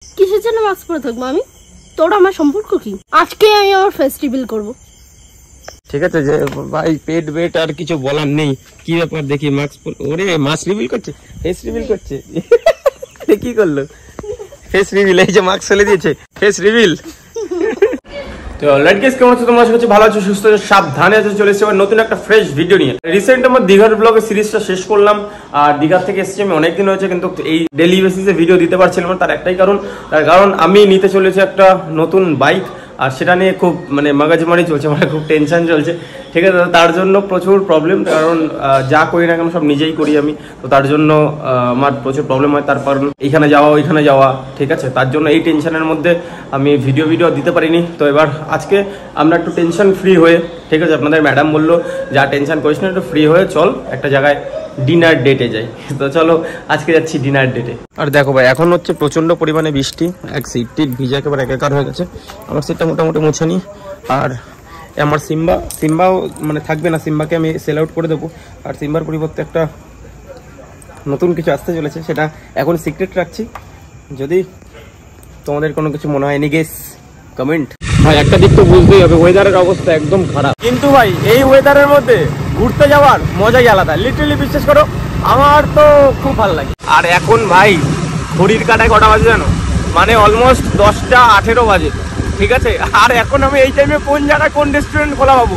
কিসের জন্য মাস্ক পরে থাকবো আমি? তোর আমার সম্পর্ক কি? আজকে আমি আমার ফেস রিভিল করবো। ঠিক আছে যে ভাই পেট বেট আর কিছু বলার নেই। কি ব্যাপার দেখি মাস্ক ওরে মাস্ক রিভিল করছে, ফেস রিভিল করছে। কি করলো? ফেস রিভিল, এই যে মাস্ক ফেলে দিয়েছে, ফেস রিভিল। তো অলরাইট গাইস, কেমন আছো তোমরা? আশা করছি ভালো আছো, সুস্থ আছো, সাবধানে আছো। চলে এসেছি আবার নতুন একটা ফ্রেশ ভিডিও নিয়ে। রিসেন্ট আমার দীঘার ব্লগের সিরিজটা শেষ করলাম। আর দীঘা থেকে এসেছি আমি অনেকদিন হয়েছে, কিন্তু এই ডেইলি বেসিসে ভিডিও দিতে পারছিলাম না। তার একটাই কারণ আমি নিতে চলেছি একটা নতুন বাইক, আর সেটা নিয়ে খুব মাগাজমারি চলছে, খুব টেনশন চলছে। ঠিক আছে, তার জন্য প্রচুর প্রবলেম, কারণ যা করি না কেন সব নিজেই করি আমি। তো তার জন্য আমার প্রচুর প্রবলেম হয়। তার কারণ এইখানে যাওয়া ওইখানে যাওয়া, ঠিক আছে, তার জন্য এই টেনশনের মধ্যে আমি ভিডিও দিতে পারিনি। তো এবার আজকে আমরা একটু টেনশন ফ্রি হয়ে, ঠিক আছে, আপনাদের ম্যাডাম বললো যা টেনশন করিস না, একটু ফ্রি হয়ে চল একটা জায়গায় ডিনার ডেটে যাই। তো চলো আজকে যাচ্ছি ডিনার ডেটে। আর দেখো ভাই, এখন হচ্ছে প্রচন্ড পরিমাণে বৃষ্টি, এক সিট ভিজা একেবারে একাকার হয়ে গেছে। আমার সিটটা মোটামুটি মুছে নি। আর আমার সিম্বাও থাকবে না, সিম্বাকে আমি সেল আউট করে দেবো। আর সিম্বার পরিবর্তে একটা নতুন কিছু আসতে চলেছে, সেটা এখন সিক্রেট রাখছি। যদি তোমাদের কোনো কিছু মনে হয়, এনি গেস কমেন্ট। ভাই একটা দিক তো বুঝতেই হবে, ওয়েদারের অবস্থা একদম খারাপ, কিন্তু ভাই এই ওয়েদারের মধ্যে ঘুরতে যাওয়ার মজাই আলাদা। লিটারালি বিশ্বাস করো, আমার তো খুব ভালো লাগে। আর এখন ভাই ঘড়ির কাঁটায় কটা বাজে জানো? অলমোস্ট 10:18 বাজে, ঠিক আছে। আর এখন আমি এই টাইমে কোন জায়গায় কোন রেস্টুরেন্ট খোলা পাবো?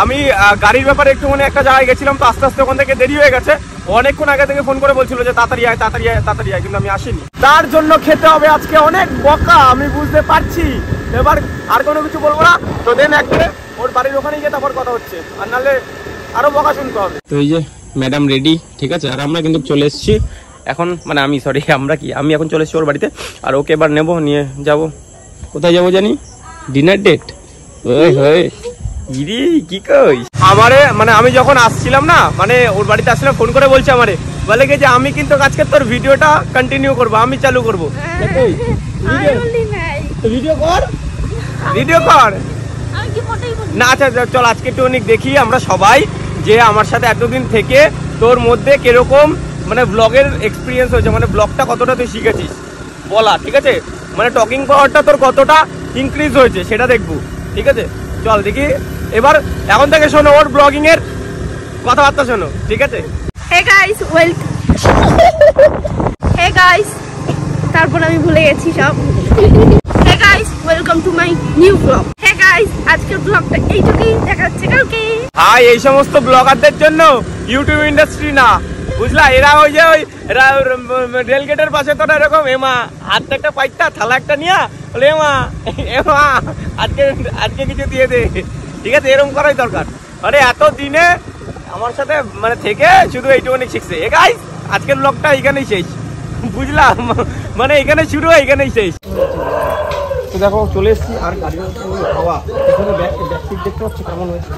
আমি গাড়ির ব্যাপারে একটু একটা জায়গায় গেছিলাম, তো আস্তে আস্তে ওখান থেকে দেরি হয়ে গেছে। অনেকক্ষণ আগে থেকে ফোন করে বলছিল যে তাড়াতাড়ি আয়, কিন্তু আমি আসিনি। তার জন্য খেতে হবে আজকে অনেক বকা, আমি বুঝতে পারছি। এবার আর কোনো কিছু বলবো না, তো দেন একটা ওর বাড়ির ওখানে গিয়ে তারপর কথা হচ্ছে, আর নাহলে আরো বকা শুনতে হবে। তো এই যে ম্যাডাম রেডি, ঠিক আছে। আর আমরা কিন্তু চলে এসেছি এখন, আমি এখন চলে এসেছি ওর বাড়িতে। আর ওকে এবার নেবো, নিয়ে যাব। কোথায় যাবো জানি? Dinner date. কি কই আমারে, আমি যখন আসছিলাম না, ওর বাড়িতে আসছিলাম, ফোন করে বলছে আমারে, বলে যে আমি কিন্তু আজকে তোর ভিডিওটা কন্টিনিউ করবো, আমি চালু করবো। ভিডিও কর না। আচ্ছা চল আজকে একটু দেখি আমরা সবাই, যে আমার সাথে এতদিন থেকে তোর মধ্যে কিরকম ব্লগের এক্সপিরিয়েন্স হয়েছে, ব্লগটা কতটা তুই শিখেছিস বলা, ঠিক আছে। টকিং পাওয়ারটা তোর কতটা ইনক্রিজ হয়েছে সেটা দেখবো, ঠিক আছে। চল দেখি এবার, এখন থেকে শোনো ওর ব্লগিং এর কথাবার্তা শোনো, ঠিক আছে। হে গাইস, হে গাইস, তারপর আমি ভুলে গেছি সব। Hey guys, welcome to my new blog. Hey guys, আজকের ব্লগটা এইটুকুই, দেখা হচ্ছে কালকে। হাই, এই সমস্ত ব্লগারদের জন্য ইউটিউব ইন্ডাস্ট্রি না, বুঝলা। এরা এরা রেল গেটের পাশে তো এরকম এমা হাতে একটা পাইতা, থালা একটা নিয়া বলে এমা আজকে কিছু দিয়ে দে, ঠিক আছে। এরকম করাই দরকার। এত দিনে আমার সাথে থেকে শুধু এইটুকুনি শিখছে। এ গাইস, আজকের ব্লগটা এখানেই শেষ, বুঝলাম। এখানে শুরু হয়, এখানেই শেষ। তো দেখো চলে এসেছি। আর গাড়ির হাওয়া এখানে ব্যাক সিট দেখতে পাচ্ছ কেমন হয়েছে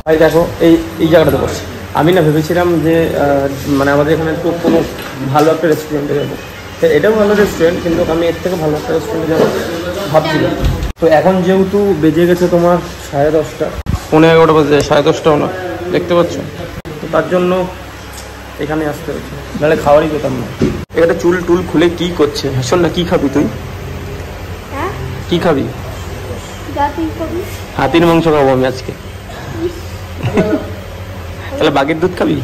ভাই। দেখো এই জায়গাটাতে বসছি আমি। না ভেবেছিলাম যে আমাদের এখানে একটু কোনো ভালো একটা রেস্টুরেন্টে যাবো। এটাও ভালো রেস্টুরেন্ট, কিন্তু আমি এর থেকে ভালো একটা রেস্টুরেন্টে যাবো ভাবছিলাম। তো এখন যেহেতু বেজে গেছে তোমার 10:30, 11:15 বাজে, 10:30টাও না, দেখতে পাচ্ছ। তো তার জন্য এখানে আসতে হচ্ছে, নাহলে খাওয়ারই পেতাম না। এটা চুল টুল খুলে কি করছে? শোন না, কি খাবি তুই? কি খাবি? হাতির মাংস খাবো আমি আজকে। তাহলে বাঘের দুধ খাবি?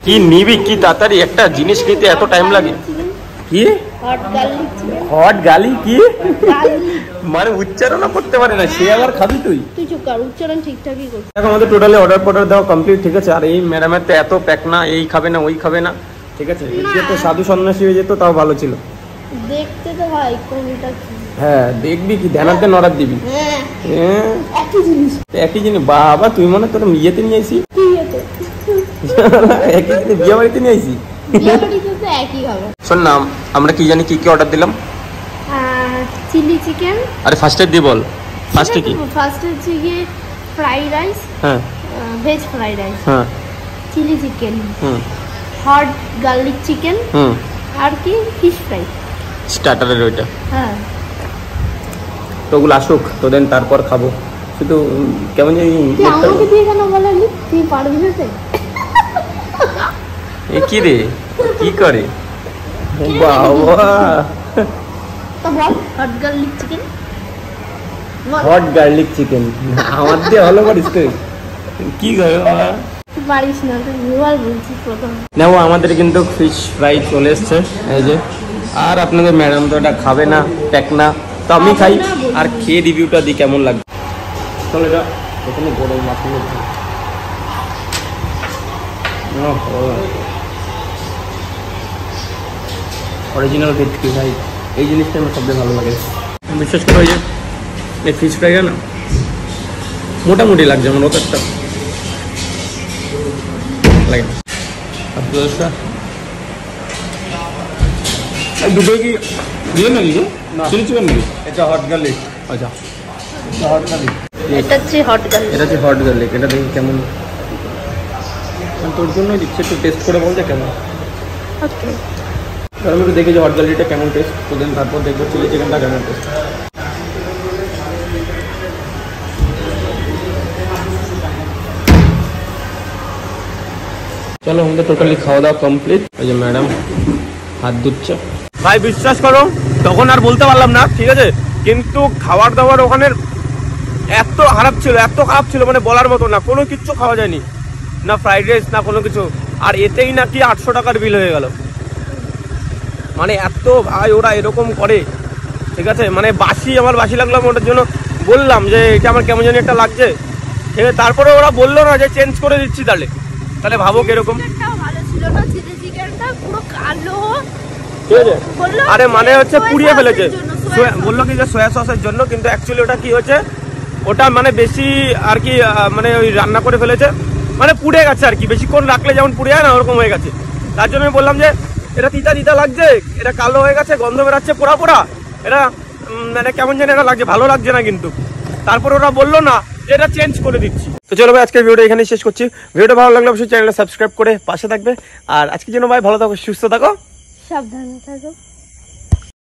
কি নিবি? কি তাড়াতাড়ি একটা জিনিস নিতে এত টাইম লাগে? কি হট গালি? কি উচ্চারণ করতে পারে না সে, আবার খাবি তুই? উচ্চারণ ঠিকঠাকই করছিস। দেখো আমাদের টোটালি অর্ডার দেওয়া কমপ্লিট, ঠিক আছে। আর এই ম্যাডামের তো এত প্যাক না, এই খাবে না ওই খাবে না, ঠিক আছে। তো সাধু সন্ন্যাসী হয়ে যেত তাও ভালো ছিল। দেখতে তো ভাই কোনটা কি? হ্যাঁ দেখবি, কি ধ্যানাতে নড়ার দিবি? একই জিনিস বাবা। তুই মনে তোর ইয়েতে নিয়ে আইসি, একই জিনিস বিয়ে বাড়িতে নিয়ে আইসি। শোন না, আমরা কি জানি কি অর্ডার দিলাম? Chilli chicken. আরে ফার্স্টে দি বল, ফার্স্টে কি? ফার্স্টে হচ্ছে গিয়ে ফ্রাইড রাইস, হ্যাঁ ভেজ ফ্রাইড রাইস, হ্যাঁ chilli chicken, hot garlic chicken, আর কি ফিশ ফ্রাই স্টার্টারের ওইটা। হ্যাঁ, তো ওগুলো আসুক, তো দেন তারপর খাবো। শুধু কেমন জানি আমাকে দিয়ে কেন বলালি? তুই পারবি না? এ কি রে, কি করে? বাবা, তো বল hot garlic chicken. Hot garlic chicken আমার দিয়ে ভালো পারিস তুই? কি করে বাবা? পারিস না তুই ভুল বলছিস প্রথম। নেবো আমাদের কিন্তু ফিশ ফ্রাই চলে এসছে এই যে। আর আপনাদের ম্যাডাম তো এটা খাবে না, প্যাক না, তো আমি খাই আর খেয়ে রিভিউটা দিই কেমন লাগবে। চলো এটা প্রথমে গরম মাখিয়ে অরিজিনাল ভেটকি ভাই, এই জিনিসটা আমার সবচেয়ে ভালো লাগে। বিশেষ করে ওই যে এই ফিশ ফ্রাইটা না মোটামুটি লাগছে আমার, অত একটা লাগে না। দুটো কি দিয়ে নাকি চিলি চিকেন নাকি? এটা হট গার্লিক। আচ্ছা হট গার্লিক, এটা হচ্ছে হট গার্লিক। এটা হচ্ছে হট গার্লিক। এটা দেখি কেমন, তোর জন্য দিচ্ছে, একটু টেস্ট করে বলছে কেমন। ওকে, আমি একটু দেখি যে হট গার্লিকটা কেমন টেস্ট, তো দেন তারপর দেখবো চিলি চিকেনটা কেমন টেস্ট। চলো আমাদের টোটালি খাওয়া দাওয়া কমপ্লিট। ওই যে ম্যাডাম হাত ধুচ্ছে। ভাই বিশ্বাস করো তখন আর বলতে পারলাম না, ঠিক আছে, কিন্তু খাবার দাবার ওখানে এত খারাপ ছিল, এত খারাপ ছিল মানে বলার মতো না। কোনো কিচ্ছু খাওয়া যায়নি, না ফ্রাইড রাইস না কোনো কিছু। আর এতেই নাকি 800 টাকার বিল হয়ে গেল। মানে এত ভাই ওরা এরকম করে, ঠিক আছে, মানে বাসি, আমার বাসি লাগলাম। ওটার জন্য বললাম যে এটা আমার কেমন জানি একটা লাগছে, ঠিক আছে। তারপরে ওরা বললো না যে চেঞ্জ করে দিচ্ছি, তাহলে ভাবো কিরকম। ভালো ছিল না, চিলি চিকেনটা পুরো কালো। ঠিক আছে, আরে মানে হচ্ছে পুড়িয়ে ফেলেছে, বললো কি যে সয়া সসের জন্য, কিন্তু অ্যাকচুয়ালি ওটা কি হচ্ছে, ওটা মানে বেশি আর কি মানে ওই রান্না করে ফেলেছে, মানে পুড়ে গেছে আর কি। বেশিক্ষণ রাখলে যেমন পুড়ে যায় না, ওরকম হয়ে গেছে। তার জন্য আমি বললাম যে এটা তিতা তিতা লাগছে, এটা কালো হয়ে গেছে, গন্ধ বেরাচ্ছে পোড়া পোড়া, এটা মানে কেমন জানি এটা লাগছে, ভালো লাগছে না কিন্তু। তারপর ওরা বললো না যে এটা চেঞ্জ করে দিচ্ছি। তো চলো ভাই আজকের ভিডিওটা এখানেই শেষ করছি। ভিডিওটা ভালো লাগলে অবশ্যই চ্যানেলটা সাবস্ক্রাইব করে পাশে থাকবে। আর আজকের জন্য ভাই ভালো থাকো, সুস্থ থাকো, সাবধানে থাকো।